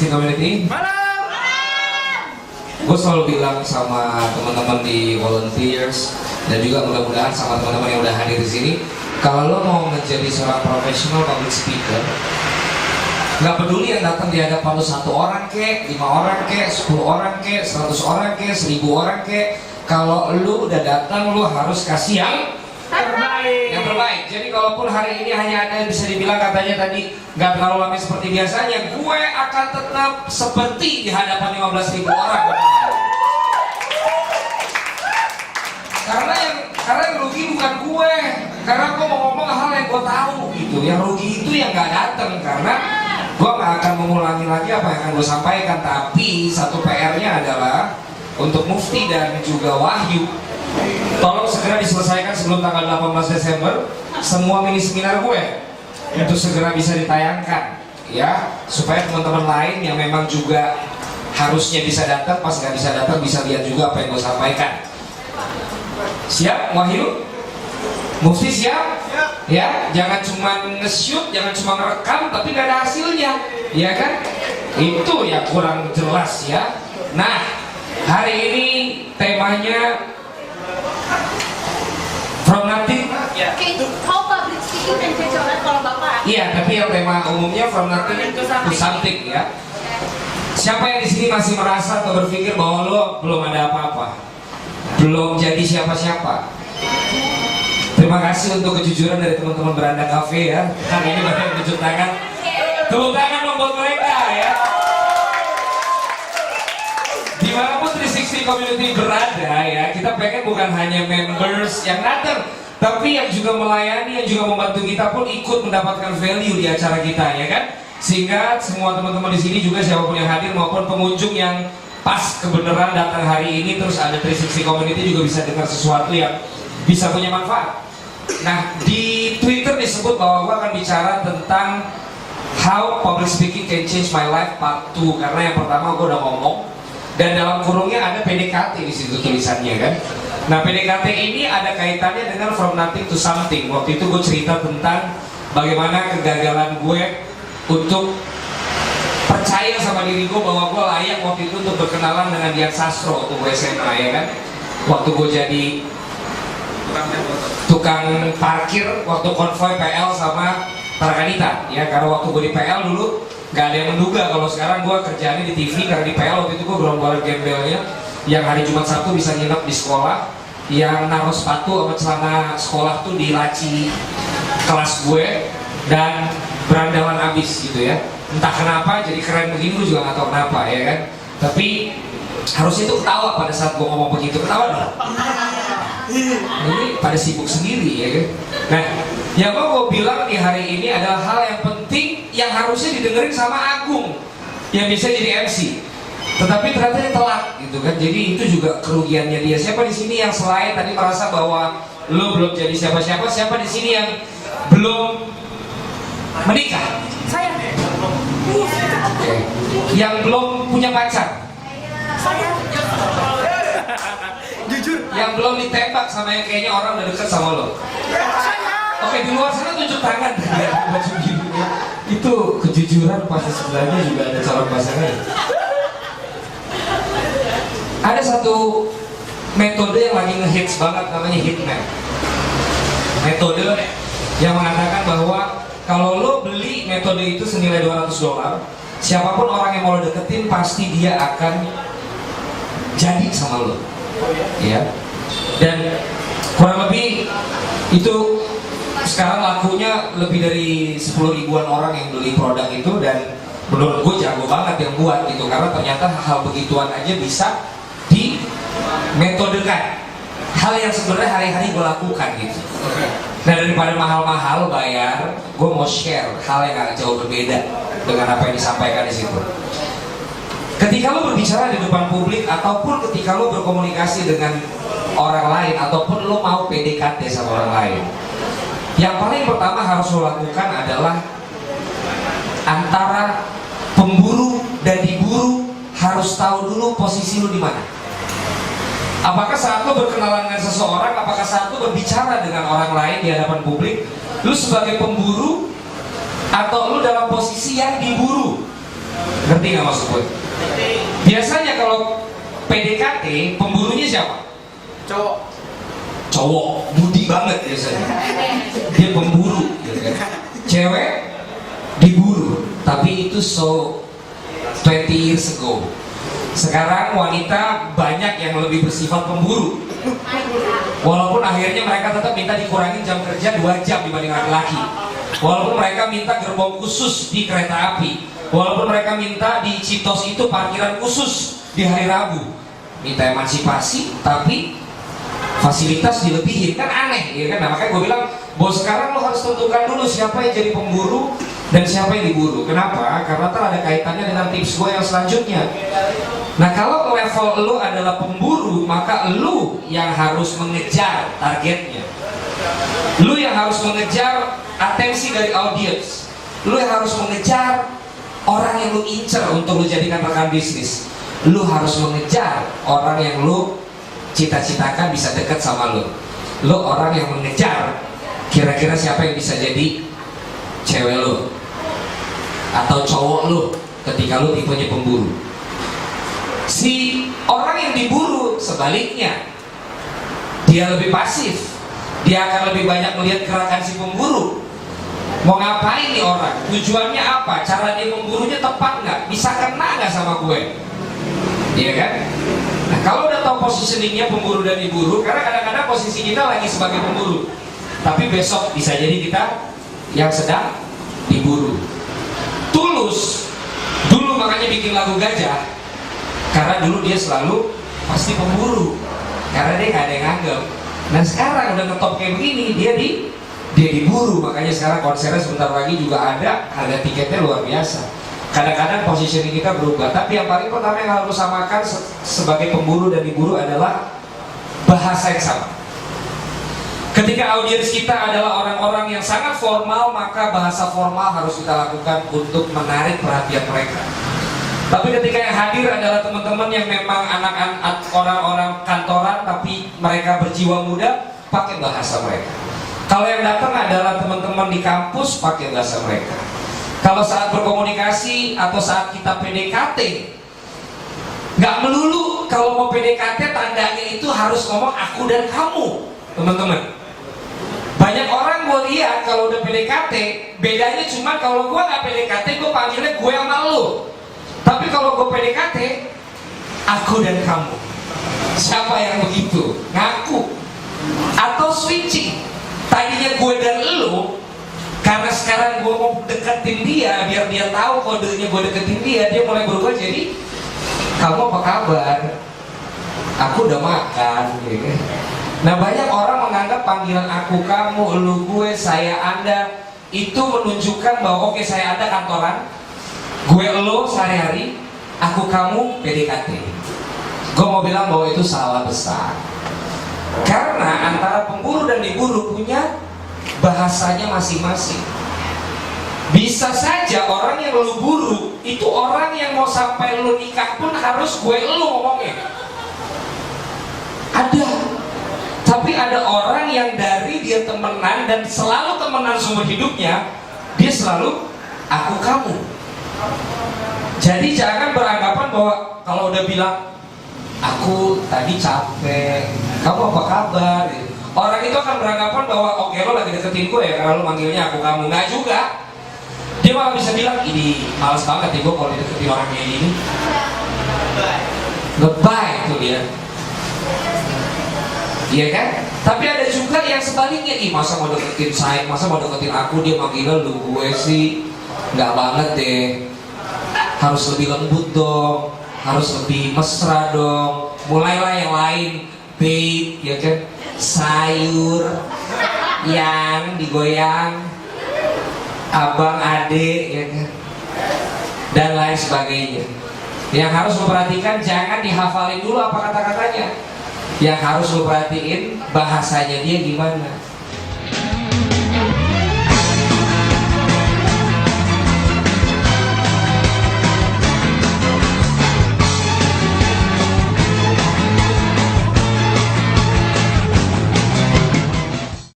360 Community. Gue selalu bilang sama teman-teman di volunteers dan juga mudah-mudahan sama teman-teman yang udah hadir di sini, kalau lo mau menjadi seorang profesional public speaker, nggak peduli yang datang di hadapan lo 1 orang kek, 5 orang kek, 10 orang kek, 100 orang kek, 1000 orang kek, kalau lo udah datang lo harus kasih yang terbaik. Jadi kalaupun hari ini hanya ada bisa dibilang katanya tadi nggak terlalu ramai seperti biasanya, gue akan tetap seperti di hadapan 15.000 orang. Karena yang rugi bukan gue, karena gue mau ngomong hal yang gue tahu gitu. Yang rugi itu yang nggak datang, karena gue nggak akan mengulangi lagi apa yang akan gue sampaikan. Tapi satu PR-nya adalah untuk Mufti dan juga Wahyu, tolong segera diselesaikan sebelum tanggal 18 Desember semua mini seminar gue untuk segera bisa ditayangkan ya, supaya teman-teman lain yang memang juga harusnya bisa datang pas nggak bisa datang bisa lihat juga apa yang gue sampaikan. Siap Wahyu? Mufti siap? Ya, jangan cuma nge-shoot, jangan cuma ngerekam tapi nggak ada hasilnya, ya kan? Itu ya kurang jelas ya. Nah, hari ini temanya From Nothing. How public speaking dan kecoran kalau Bapak? Iya, tapi yang tema umumnya From Nothing to Something ya. Siapa yang di sini masih merasa atau berpikir bahwa lo belum ada apa-apa, belum jadi siapa-siapa? Terima kasih untuk kejujuran dari teman-teman Beranda Cafe ya. Hari ini banyak yang tunjuk tangan. Tepuk tangan dong buat mereka ya. Dimanapun 360 Community berada ya, kita pengen bukan hanya members yang datang, tapi yang juga melayani, yang juga membantu kita pun ikut mendapatkan value di acara kita ya kan. Sehingga semua teman-teman di sini juga siapapun yang hadir maupun pengunjung yang pas kebenaran datang hari ini terus ada 360 Community juga bisa dengar sesuatu yang bisa punya manfaat. Nah, di Twitter disebut bahwa gue akan bicara tentang how public speaking can change my life part 2, karena yang pertama gue udah ngomong dan dalam kurungnya ada PDKT di situ tulisannya kan. Nah, PDKT ini ada kaitannya dengan From Nothing to Something. Waktu itu gue cerita tentang bagaimana kegagalan gue untuk percaya sama diri gue bahwa gue layak waktu itu untuk berkenalan dengan Dian Sastro waktu gue SMA ya kan. Waktu gue jadi tukang parkir waktu konvoy PL sama Parakanita ya, karena waktu gue di PL dulu gak ada yang menduga kalau sekarang gue kerjaannya di TV, karena di PL waktu itu gue gerombolan gembelnya yang hari Jumat Sabtu bisa nginep di sekolah, yang naruh sepatu sama celana sekolah tuh di laci kelas gue dan berandalan abis gitu ya. Entah kenapa jadi keren begini, gue juga gak tahu kenapa ya kan. Tapi harusnya tuh ketawa pada saat gue ngomong begitu, ketawa dong. Ini pada sibuk sendiri ya kan. Nah, yang mau gue bilang di hari ini adalah hal yang penting yang harusnya didengerin sama Agung yang bisa jadi MC, tetapi ternyata dia telat gitu kan. Jadi itu juga kerugiannya dia. Siapa di sini yang selain tadi merasa bahwa lo belum jadi siapa-siapa? Siapa di sini yang belum menikah? Saya. Okay. Yang belum punya pacar? Saya. Jujur. Yang belum ditembak sama yang kayaknya orang udah deket sama lo? Oke, di luar sana tunjuk tangan. Baju birunya itu kejujuran, pas di sebelahnya juga ada calon pasangan. Ada satu metode yang lagi ngehits banget namanya hitman. Metode yang mengatakan bahwa kalau lo beli metode itu senilai $200, siapapun orang yang mau lo deketin pasti dia akan jadi sama lo. Ya. Dan kurang lebih itu sekarang lakunya lebih dari 10 ribuan orang yang beli produk itu, dan menurut gue jago banget yang buat gitu, karena ternyata hal begituan aja bisa dimetodekan, hal yang sebenarnya hari-hari gue lakukan gitu. Nah, daripada mahal-mahal bayar, gue mau share hal yang agak jauh berbeda dengan apa yang disampaikan di situ. Ketika lo berbicara di depan publik ataupun ketika lo berkomunikasi dengan orang lain ataupun lo mau PDKT sama orang lain, yang paling pertama harus lo lakukan adalah antara pemburu dan diburu harus tahu dulu posisi lo di mana. Apakah saat lo berkenalan dengan seseorang, apakah saat lo berbicara dengan orang lain di hadapan publik, lo sebagai pemburu atau lo dalam posisi yang diburu? Ngerti nggak maksud gue? Biasanya kalau PDKT, pemburunya siapa? Cowok, budi banget biasanya. Dia pemburu, gitu kan. Cewek diburu, tapi itu 20 years ago. Sekarang wanita banyak yang lebih bersifat pemburu. Walaupun akhirnya mereka tetap minta dikurangin jam kerja 2 jam dibanding laki-laki. Walaupun mereka minta gerbong khusus di kereta api. Walaupun mereka minta di Citos itu parkiran khusus di hari Rabu. Minta emansipasi, tapi fasilitas dilebihin, kan aneh, ya kan? Nah, makanya gue bilang, bahwa sekarang lo harus tentukan dulu siapa yang jadi pemburu dan siapa yang diburu. Kenapa? Karena ada kaitannya dengan tips gue yang selanjutnya. Nah, kalau level lo adalah pemburu, maka lo yang harus mengejar targetnya. Lo yang harus mengejar atensi dari audiens. Lo yang harus mengejar orang yang lo incer untuk lo jadikan rekan bisnis. Lo harus mengejar orang yang lo cita-citakan bisa dekat sama lo. Lo orang yang mengejar kira-kira siapa yang bisa jadi cewek lo atau cowok lo ketika lo tipenya pemburu. Si orang yang diburu sebaliknya, dia lebih pasif. Dia akan lebih banyak melihat gerakan si pemburu. Mau ngapain nih orang? Tujuannya apa? Cara dia memburunya tepat nggak? Bisa kena nggak sama gue? Iya kan? Nah, kalau udah tahu positioningnya pemburu dan diburu, karena kadang-kadang posisi kita lagi sebagai pemburu, tapi besok bisa jadi kita yang sedang diburu. Tulus dulu makanya bikin lagu Gajah, karena dulu dia selalu pasti pemburu, karena dia nggak ada yang nganggep. Nah, sekarang udah ngetop kayak begini, dia diburu, makanya sekarang konsernya sebentar lagi juga ada, harga tiketnya luar biasa. Kadang-kadang positioning kita berubah, tapi yang paling pertama yang harus samakan sebagai pemburu dan diburu adalah bahasa yang sama. Ketika audiens kita adalah orang-orang yang sangat formal, maka bahasa formal harus kita lakukan untuk menarik perhatian mereka. Tapi ketika yang hadir adalah teman-teman yang memang anak-anak orang-orang kantoran, tapi mereka berjiwa muda, pakai bahasa mereka. Kalau yang datang adalah teman-teman di kampus, pakai bahasa mereka. Kalau saat berkomunikasi atau saat kita PDKT, nggak melulu kalau mau PDKT tandanya itu harus ngomong aku dan kamu, teman-teman. Banyak orang gue lihat kalau udah PDKT, bedanya cuma kalau gue nggak PDKT, gue panggilnya gue sama lo. Tapi kalau gue PDKT, aku dan kamu. Siapa yang begitu? Ngaku. Atau switching. Tadinya gue dan lo, karena sekarang gue mau deketin dia, biar dia tahu kodenya gue deketin dia mulai berubah jadi kamu apa kabar? Aku udah makan, gitu. Nah, banyak orang menganggap panggilan aku, kamu, lu, gue, saya, anda itu menunjukkan bahwa oke, saya, anda kantoran, gue, lo sehari-hari, aku, kamu PDKT. Gue mau bilang bahwa itu salah besar. Karena antara pemburu dan diburu punya bahasanya masing-masing. Bisa saja orang yang lu buru itu orang yang mau sampai lu nikah pun harus gue lu ngomongnya. Ada. Tapi ada orang yang dari dia temenan dan selalu temenan seumur hidupnya, dia selalu aku kamu. Jadi jangan beranggapan bahwa kalau udah bilang aku tadi capek, kamu apa kabar? Orang itu akan beranggapan bahwa oke, lo lagi deketin gue ya karena lo manggilnya aku kamu. Nggak juga. Dia malah bisa bilang, ini males banget nih gue kalau deketin orang kayak gini. Lebay tuh dia. Iya kan? Tapi ada juga yang sebaliknya, masa mau deketin saya, masa mau deketin aku dia manggilnya lu gue sih. Nggak banget deh. Harus lebih lembut dong, harus lebih mesra dong. Mulailah yang lain, babe, ya kan? Sayur yang digoyang, abang, adik, ya kan? Dan lain sebagainya. Yang harus lo perhatikan, jangan dihafalin dulu apa kata-katanya. Yang harus lo perhatiin bahasanya dia gimana.